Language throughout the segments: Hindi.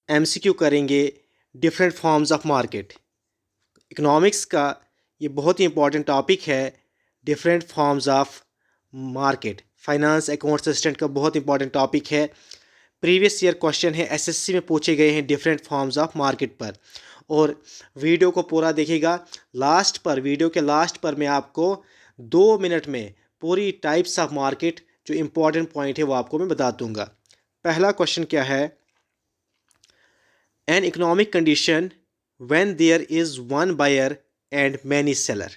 एमसीक्यू करेंगे different forms of market. Economics का ये बहुत ही इंपॉर्टेंट टॉपिक है, different forms of market. Finance account assistant का बहुत इंपॉर्टेंट टॉपिक है। प्रीवियस ईयर क्वेश्चन है, एसएससी में पूछे गए हैं डिफरेंट फॉर्म्स ऑफ मार्केट पर। और वीडियो को पूरा देखिएगा। वीडियो के लास्ट पर मैं आपको 2 मिनट में पूरी टाइप्स ऑफ मार्केट जो इंपॉर्टेंट पॉइंट है वो आपको मैं बता दूंगा। पहला क्वेश्चन क्या है? An economic condition when there is one buyer and many seller.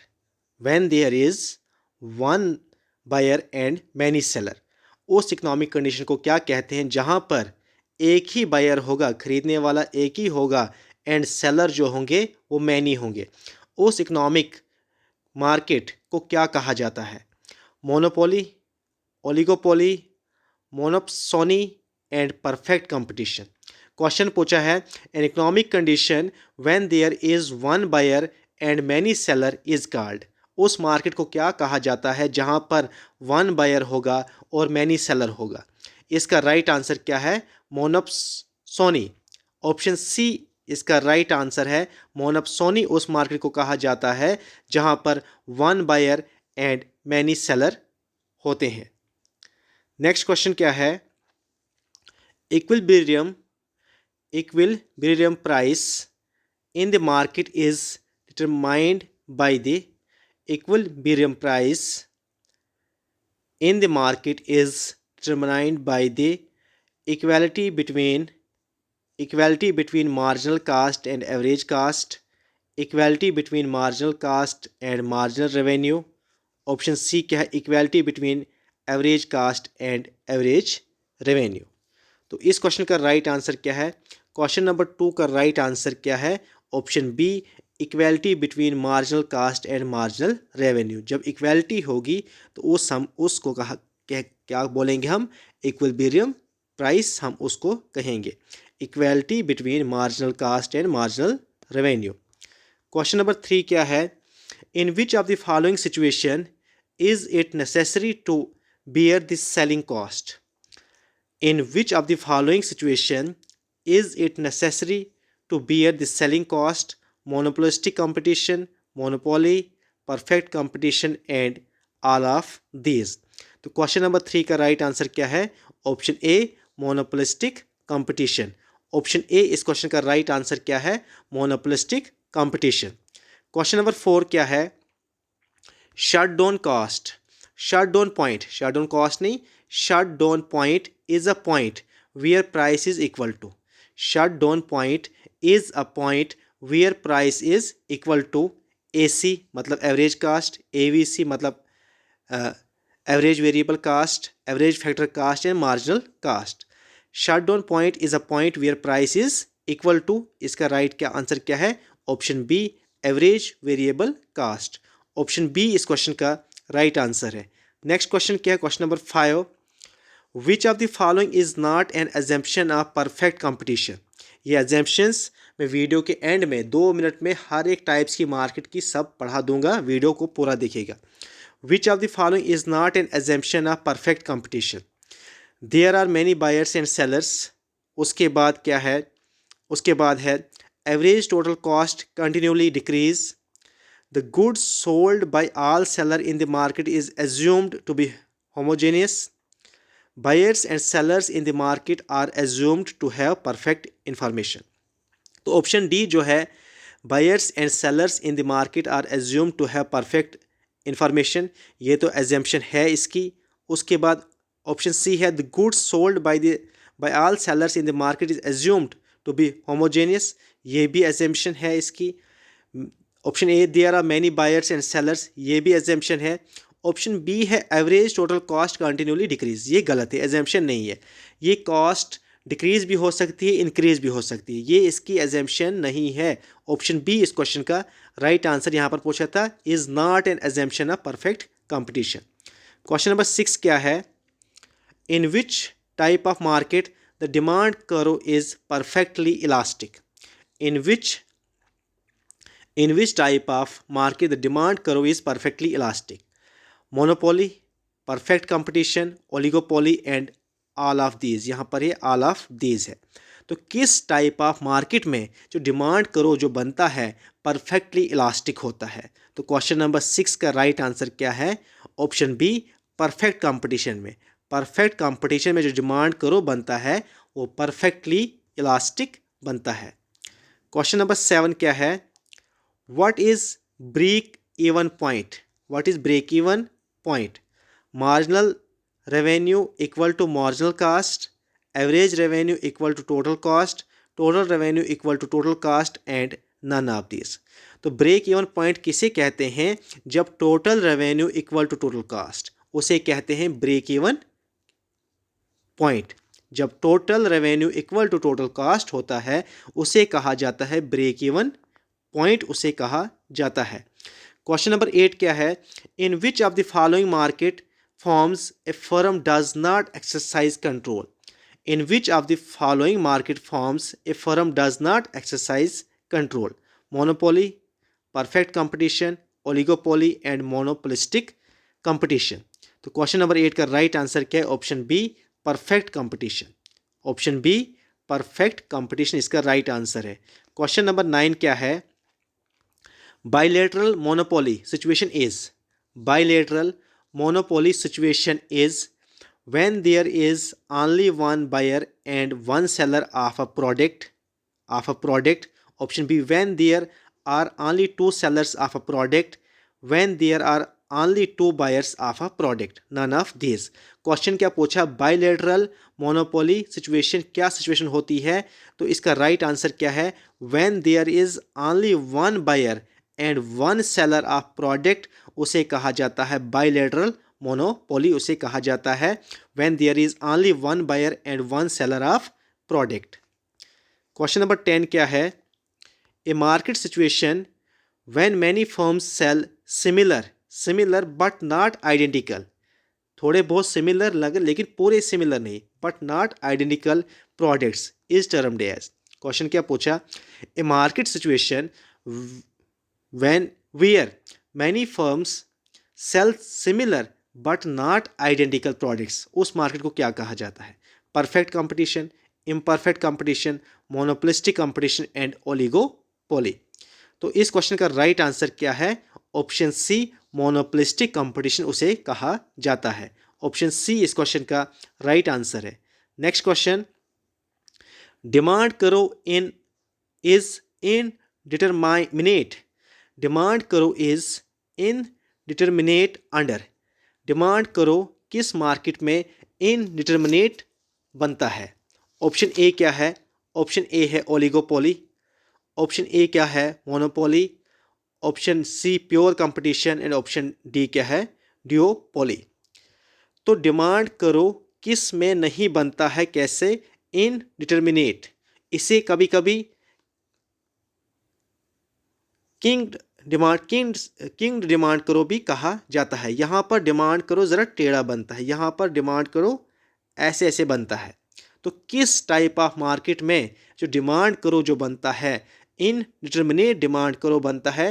When there is one buyer and many seller, उस इकोनॉमिक कंडीशन को क्या कहते हैं जहां पर एक ही बायर होगा, खरीदने वाला एक ही होगा, एंड सेलर जो होंगे वो मैनी होंगे। उस इकोनॉमिक मार्केट को क्या कहा जाता है? Monopoly, oligopoly, monopsony and perfect competition. Question पूछा है, an economic condition when there is one buyer and many seller is called. उस मार्केट को क्या कहा जाता है जहां पर वन बायर होगा और मैनी सेलर होगा? इसका राइट आंसर क्या है? मोनोप्सोनी। ऑप्शन सी इसका राइट आंसर है। मोनोप्सोनी उस मार्केट को कहा जाता है जहां पर one buyer and many seller होते हैं। नेक्स्ट क्वेश्चन क्या है? Equilibrium price in the market is determined by the equilibrium price in the market is determined by the equality between marginal cost and average cost, equality between marginal cost and marginal revenue। Option C क्या है? Equality between average cost and average revenue. तो इस क्वेश्चन का राइट आंसर क्या है? क्वेश्चन नंबर 2 का राइट आंसर क्या है? Option B, equality between marginal cost and marginal revenue. जब इक्वालिटी होगी तो उसको क्या बोलेंगे हम? इक्विलिब्रियम प्राइस हम उसको कहेंगे। Equality between marginal cost and marginal revenue. Question number 3 क्या है? In which of the following situation is it necessary to bear the selling cost? In which of the following situation is it necessary to bear the selling cost? Monopolistic competition, monopoly, perfect competition and all of these। तो क्वेश्चन नंबर 3 का राइट आंसर क्या है? Option A, monopolistic competition. Option A इस क्वेश्चन का राइट आंसर क्या है? Monopolistic competition. क्वेश्चन नंबर 4 क्या है? Shut down cost, shut down point, shut down cost नहीं, shut down point is a point where price is equal to. Shut down point is a point where price is equal to AC मतलब एवरेज कास्ट, AVC मतलब average variable cost, average factor cost and marginal cost. Shut down point is a point where price is equal to, इसका राइट क्या आंसर क्या है? Option B, average variable cost. Option B इस क्वेश्चन का राइट आंसर है। नेक्स्ट क्वेश्चन क्या है? Question number 5, which of the following is not an assumption of perfect competition. ये एजम्पशंस मैं वीडियो के एंड में 2 मिनट में हर एक टाइप्स की मार्केट की सब पढ़ा दूंगा, वीडियो को पूरा देखिएगा। Which of the following is not an assumption of perfect competition? There are many buyers and sellers. उसके बाद क्या है? उसके बाद है average total cost continuously decrease. The goods sold by all seller in the market is assumed to be homogeneous. Buyers and sellers in the market are assumed to have perfect information। तो ऑप्शन डी जो है, buyers and sellers in the market are assumed to have perfect information, ये तो assumption है इसकी। उसके बाद ऑप्शन सी है, the goods sold by all sellers in the market is assumed to be homogeneous, ये भी assumption है इसकी। Option A, there are many buyers and sellers, ये भी एजम्पशन है। ऑप्शन बी है, average total cost continuously decrease, ये गलत है, एजम्पशन नहीं है। ये कॉस्ट डिक्रीज भी हो सकती है, इंक्रीज भी हो सकती है, ये इसकी एजम्पशन नहीं है। ऑप्शन बी इस क्वेश्चन का राइट आंसर यहाँ पर पूछा था, is not an assumption of perfect competition. Question number 6 क्या है? In which type of market the demand curve is perfectly elastic. In which type of market the demand curve is perfectly elastic? Monopoly, perfect competition, oligopoly and all of these। यहाँ पर ये all of these है। तो किस टाइप ऑफ मार्केट में जो डिमांड करो जो बनता है परफेक्टली इलास्टिक होता है? तो क्वेश्चन नंबर 6 का राइट आंसर क्या है? ऑप्शन बी, परफेक्ट कंपटीशन में। परफेक्ट कंपटीशन में जो डिमांड करो बनता है वो परफेक्टली इलास्टिक बनता है। क्वेश्चन नंबर 7 क्या है? What is break even point? What is break even point? Marginal revenue equal to marginal cost, average revenue equal to total cost, total revenue equal to total cost and none of this. तो ब्रेक इवन पॉइंट किसे कहते हैं? जब total revenue equal to total cost, उसे कहते हैं ब्रेक इवन पॉइंट। जब total revenue equal to total cost होता है उसे कहा जाता है ब्रेक इवन पॉइंट, उसे कहा जाता है। क्वेश्चन नंबर 8 क्या है? In which of the following market forms a firm does not exercise control? In which of the following market forms a firm does not exercise control? Monopoly, perfect competition, oligopoly and monopolistic competition. तो क्वेश्चन नंबर 8 का राइट आंसर क्या है? Option B, perfect competition. Option B, perfect competition इसका राइट आंसर है। क्वेश्चन नंबर 9 क्या है? Bilateral monopoly situation is, bilateral monopoly situation is when there is only one buyer and one seller of a product. Option B, when there are only two sellers of a product, when there are only two buyers of a product. None of these. Question क्या पूछा? बाइलेटरल मोनोपोली सिचुएशन क्या सिचुएशन होती है? तो इसका राइट आंसर क्या है? when there is only one buyer and one seller of product, उसे कहा जाता है बाइलेटरल मोनोपोली, उसे कहा जाता है when there is only one buyer and one seller of product. Question number 10 क्या है? A market situation when many firms sell similar but not identical, थोड़े बहुत सिमिलर लगे लेकिन पूरे सिमिलर नहीं, but not identical products is termed as. Question क्या पूछा? A market situation when where many firms sell similar but not identical products, उस मार्केट को क्या कहा जाता है? Perfect competition, imperfect competition, monopolistic competition and oligopoly. तो इस क्वेश्चन का राइट आंसर क्या है? ऑप्शन सी, मोनोपोलिस्टिक कंपटीशन उसे कहा जाता है। ऑप्शन सी इस क्वेश्चन का राइट आंसर है। नेक्स्ट क्वेश्चन, डिमांड करो इन इज इनडिटरमिनेट, डिमांड करो इज इनडिटरमिनेट अंडर। डिमांड करो किस मार्केट में इनडिटरमिनेट बनता है? ऑप्शन ए क्या है? ऑप्शन ए है ओलिगोपोली, ऑप्शन ए क्या है? Monopoly, option C pure competition and option D क्या है? ड्यूओपोली। तो डिमांड करो किस में नहीं बनता है? कैसे? इनडिटरमिनेट। इसे कभी कभी किंग डिमांड करो भी कहा जाता है। यहाँ पर डिमांड करो ज़रा टेढ़ा बनता है, यहाँ पर डिमांड करो ऐसे ऐसे बनता है। तो किस टाइप ऑफ मार्केट में जो डिमांड करो जो बनता है इनडिटरमिनेट डिमांड करो बनता है,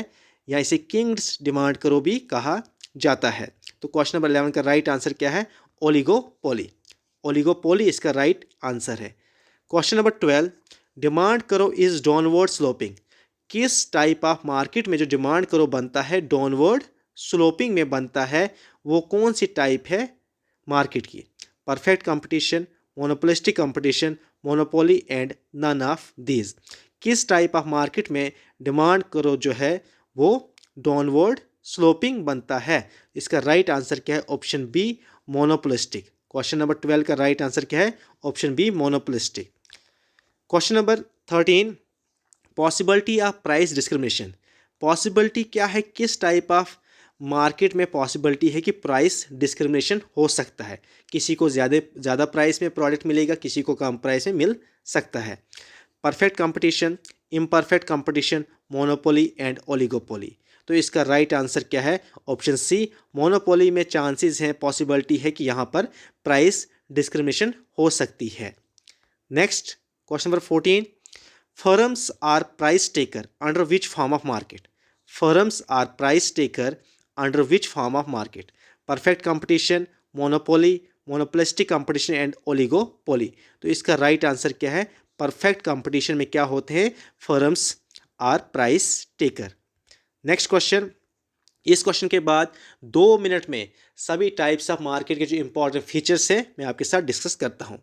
या इसे किंग्स डिमांड करो भी कहा जाता है? तो क्वेश्चन नंबर 11 का राइट आंसर क्या है? ओलिगोपोली। ओलिगोपोली इसका राइट आंसर है। क्वेश्चन नंबर 12, डिमांड करो इज डाउनवर्ड स्लोपिंग। किस टाइप ऑफ मार्केट में जो डिमांड करो बनता है डाउनवर्ड स्लोपिंग में बनता है? वो कौन सी टाइप है मार्केट की? Perfect competition, monopolistic competition, monopoly and none of these. किस टाइप ऑफ मार्केट में डिमांड करो जो है वो डाउनवर्ड स्लोपिंग बनता है? इसका राइट आंसर क्या है? Option B, monopolistic. Question number 12 का राइट आंसर क्या है? Option B, monopolistic. Question number 13, possibility of price discrimination. Possibility क्या है? किस टाइप ऑफ मार्केट में पॉसिबिलिटी है कि प्राइस डिस्क्रिमिनेशन हो सकता है? किसी को ज़्यादा प्राइस में प्रोडक्ट मिलेगा, किसी को कम प्राइस में मिल सकता है। Perfect competition, imperfect competition, monopoly and oligopoly. तो इसका राइट आंसर क्या है? ऑप्शन सी, मोनोपोली में चांसेस हैं, पॉसिबिलिटी है कि यहाँ पर प्राइस डिस्क्रिमिनेशन हो सकती है। Next question number 14, firms are price taker under which form of market? Firms are price taker under which form of market? Perfect competition, monopoly, monopolistic competition and oligopoly। तो इसका राइट आंसर क्या है? परफेक्ट कंपटीशन में क्या होते हैं, firms are price taker. Next question, इस क्वेश्चन के बाद 2 मिनट में सभी टाइप्स ऑफ मार्केट के जो इंपॉर्टेंट फीचर्स हैं मैं आपके साथ डिस्कस करता हूं।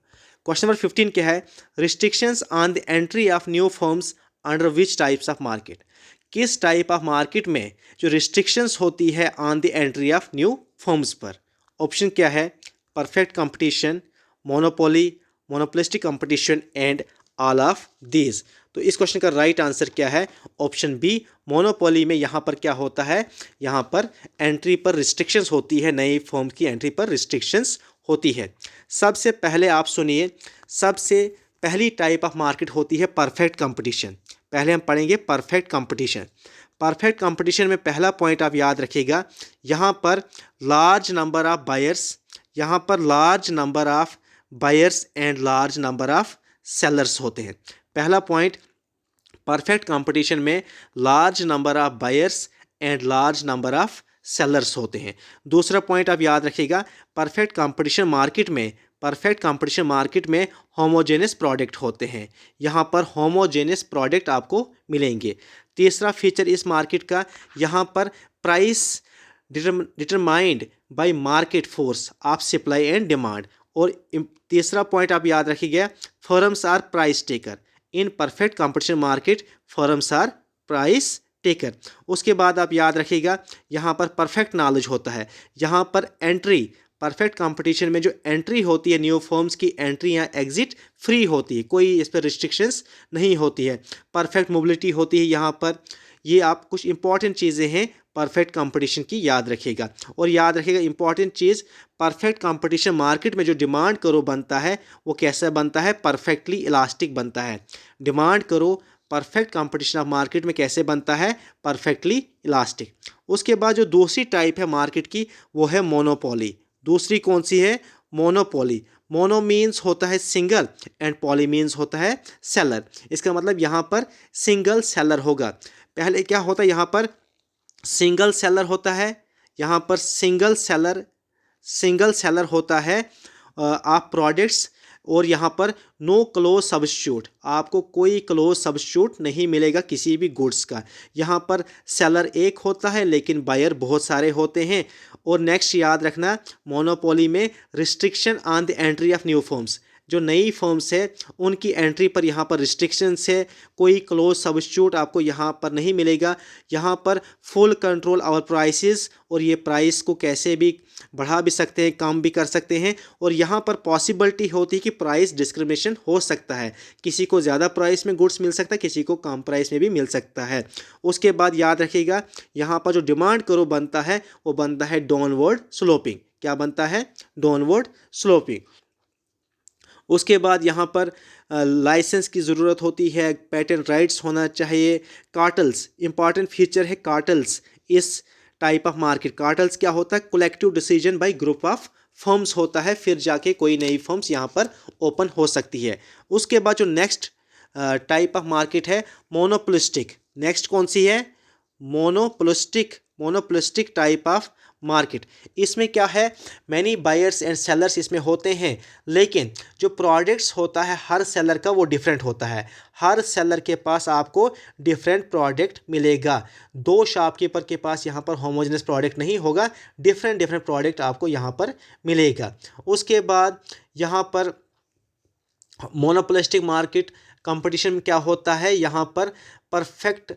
क्वेश्चन नंबर 15 क्या है, restrictions on the entry of new firms under which types of market. किस टाइप ऑफ मार्केट में जो रिस्ट्रिक्शंस होती है on the entry of new firms पर। ऑप्शन क्या है, perfect competition, monopoly, monopolistic competition and all of these. तो इस क्वेश्चन का राइट आंसर क्या है, ऑप्शन बी, मोनोपोली में यहाँ पर क्या होता है, यहाँ पर एंट्री पर रिस्ट्रिक्शंस होती है, नई फर्म की एंट्री पर रिस्ट्रिक्शंस होती है। सबसे पहले आप सुनिए, सबसे पहली टाइप ऑफ मार्केट होती है परफेक्ट कंपटीशन। पहले हम पढ़ेंगे परफेक्ट कंपटीशन। परफेक्ट कंपटीशन में पहला पॉइंट आप याद रखिएगा, यहाँ पर लार्ज नंबर ऑफ बायर्स, यहाँ पर large number of buyers and large number of sellers होते हैं। पहला पॉइंट, परफेक्ट कंपटीशन में large number of buyers and large number of sellers होते हैं। दूसरा पॉइंट आप याद रखिएगा, परफेक्ट कंपटीशन मार्केट में, परफेक्ट कंपटीशन मार्केट में होमोजेनियस प्रोडक्ट होते हैं, यहाँ पर होमोजेनियस प्रोडक्ट आपको मिलेंगे। तीसरा फीचर इस मार्केट का, यहाँ पर price determined by market force of supply and demand. और तीसरा पॉइंट आप याद रखिएगा, firms are price taker. In perfect competition market firms are price taker. उसके बाद आप याद रखिएगा, यहाँ पर परफेक्ट नॉलेज होता है, यहाँ पर एंट्री, परफेक्ट कंपटीशन में जो एंट्री होती है न्यू फर्म्स की एंट्री या एग्जिट फ्री होती है, कोई इस पर रिस्ट्रिक्शंस नहीं होती है। परफेक्ट मोबिलिटी होती है यहाँ पर। ये आप कुछ इंपॉर्टेंट चीज़ें हैं परफेक्ट कंपटीशन की, याद रखिएगा। और याद रखिएगा इंपॉर्टेंट चीज़, परफेक्ट कंपटीशन मार्केट में जो डिमांड करो बनता है वो कैसा बनता है, परफेक्टली इलास्टिक बनता है। डिमांड करो परफेक्ट कंपटीशन ऑफ मार्केट में कैसे बनता है, परफेक्टली इलास्टिक। उसके बाद जो दूसरी टाइप है मार्केट की वो है मोनोपोली। दूसरी कौन सी है, मोनोपोली। मोनो मीन्स होता है सिंगल एंड पॉली मीन्स होता है सेलर। इसका मतलब यहाँ पर सिंगल सेलर होगा। पहले क्या होता है, यहाँ पर सिंगल सेलर होता है, यहाँ पर सिंगल सेलर होता है आप प्रोडक्ट्स, और यहाँ पर नो क्लोज सब्स्टिट्यूट, आपको कोई क्लोज सब्स्टिट्यूट नहीं मिलेगा किसी भी गुड्स का। यहाँ पर सेलर एक होता है लेकिन बायर बहुत सारे होते हैं। और नेक्स्ट याद रखना, मोनोपोली में restriction on the entry of new firms, जो नई फर्म्स है उनकी एंट्री पर यहाँ पर रिस्ट्रिक्शंस है, कोई क्लोज सब्स्टिट्यूट आपको यहाँ पर नहीं मिलेगा। यहाँ पर फुल कंट्रोल ओवर प्राइसेस, और ये प्राइस को कैसे भी बढ़ा भी सकते हैं, कम भी कर सकते हैं। और यहाँ पर पॉसिबिलिटी होती है कि प्राइस डिस्क्रिमिनेशन हो सकता है, किसी को ज़्यादा प्राइस में गुड्स मिल सकता है, किसी को कम प्राइस में भी मिल सकता है। उसके बाद याद रखिएगा, यहाँ पर जो डिमांड करो बनता है वो बनता है डाउनवर्ड स्लोपिंग। क्या बनता है, डाउनवर्ड स्लोपिंग। उसके बाद यहाँ पर लाइसेंस की ज़रूरत होती है, पेटेंट राइट्स होना चाहिए। कार्टल्स, इंपॉर्टेंट फीचर है कार्टल्स इस टाइप ऑफ मार्केट। कार्टल्स क्या होता है, collective decision by group of firms होता है, फिर जाके कोई नई फर्म्स यहाँ पर ओपन हो सकती है। उसके बाद जो नेक्स्ट टाइप ऑफ मार्केट है मोनोपोलिस्टिक। नेक्स्ट कौन सी है, मोनोपोलिस्टिक टाइप ऑफ मार्केट। इसमें क्या है, मैनी बायर्स एंड सेलर्स इसमें होते हैं, लेकिन जो प्रोडक्ट्स होता है हर सेलर का वो डिफरेंट होता है। हर सेलर के पास आपको डिफरेंट प्रोडक्ट मिलेगा। दो शॉपकीपर के पास यहाँ पर होमोजेनस प्रोडक्ट नहीं होगा, डिफरेंट प्रोडक्ट आपको यहाँ पर मिलेगा। उसके बाद यहाँ पर मोनोपोलिस्टिक मार्केट कंपटीशन में क्या होता है, यहाँ पर परफेक्ट,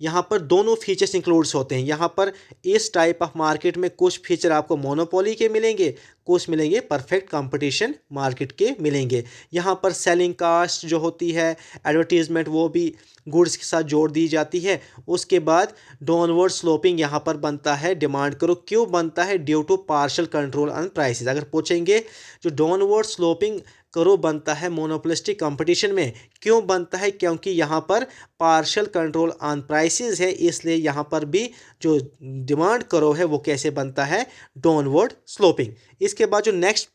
यहाँ पर दोनों फीचर्स इंक्लूड्स होते हैं। यहाँ पर इस टाइप ऑफ मार्केट में कुछ फीचर आपको मोनोपोली के मिलेंगे, कुछ मिलेंगे परफेक्ट कंपटीशन मार्केट के मिलेंगे। यहाँ पर सेलिंग कास्ट जो होती है, एडवर्टीजमेंट, वो भी गुड्स के साथ जोड़ दी जाती है। उसके बाद डाउनवर्ड स्लोपिंग यहाँ पर बनता है, डिमांड करो क्यों बनता है, due to partial control on prices. अगर पूछेंगे जो डाउनवर्ड स्लोपिंग करो बनता है मोनोपोलिस्टिक कंपटीशन में, क्यों बनता है, क्योंकि यहाँ पर पार्शियल कंट्रोल ऑन प्राइसेस है, इसलिए यहाँ पर भी जो डिमांड करो है वो कैसे बनता है, डाउनवर्ड स्लोपिंग। इसके बाद जो नेक्स्ट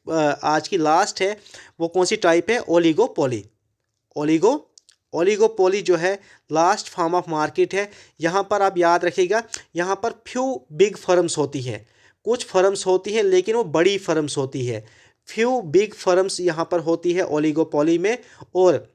आज की लास्ट है वो कौन सी टाइप है, ओलिगोपोली। ओलिगोपोली जो है लास्ट फॉर्म ऑफ मार्केट है। यहाँ पर आप याद रखिएगा, यहाँ पर फ्यू बिग फर्म्स होती है, कुछ फर्म्स होती है लेकिन वो बड़ी फर्म्स होती है। फ्यू बिग फर्म्स यहाँ पर होती है ओलिगोपोली में, और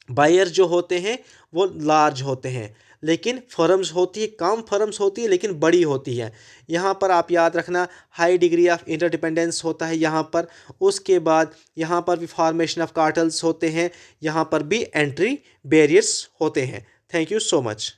बायर जो होते हैं वो लार्ज होते हैं, लेकिन फर्म्स होती है, कम फर्म्स होती है लेकिन बड़ी होती है। यहाँ पर आप याद रखना हाई डिग्री ऑफ इंटरडिपेंडेंस होता है यहाँ पर। उसके बाद यहाँ पर भी फॉर्मेशन ऑफ कार्टल्स होते हैं, यहाँ पर भी एंट्री बैरियर्स होते हैं। Thank you so much.